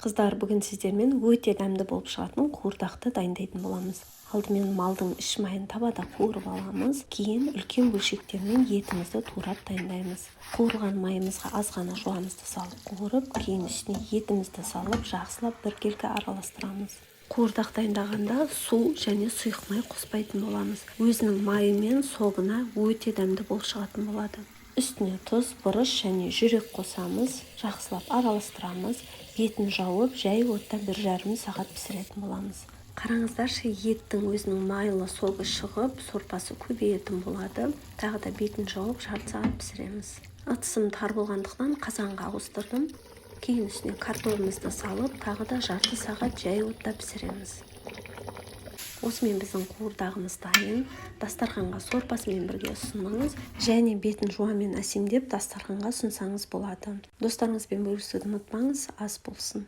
Қыздар, бүгін сіздермен өте дәмді болып шығатын қуырдақты дайындайтын боламыз. Алдымен малдың іш майын табада қуырып аламыз, кейін үлкен бөлшектермен етімізді турап дайындаймыз. Қуырған майымызға аз ғана жуанызды салып қуырып, кейін үстіне етімізді салып, жақсылап біркелкі араластырамыз. Қуырдақ дайындағанда су және сұйық май қоспайтын боламыз. Өзінің майы мен собына өте дәмді болып шығатын болады. Үстіне тұз, бұрыш және жүрек қосамыз, жақсылап араластырамыз. Етін жауып, жай отта 1,5 сағат пісіретін боламыз. Қараңыздаршы, еттің өзінің майлы соғы шығып, сорпасы көбейетін болады. Тағы да бетін жауып, жарты сағат пісіреміз. Ыдысым тар болғандықтан қазанға ауыстырдым. Кейін үстіне картоплымызды салып, тағы да жарты сағат жай отта пісіреміз. Осымен біздің қуырдағымыз дайын. Дастарханға сорпасымен бірге ұсыныңыз, және бетін жуамен әсемдеп дастарханға ұсынсаңыз болады. Достарыңызбен бөлісуді ұмытпаңыз, ас болсын.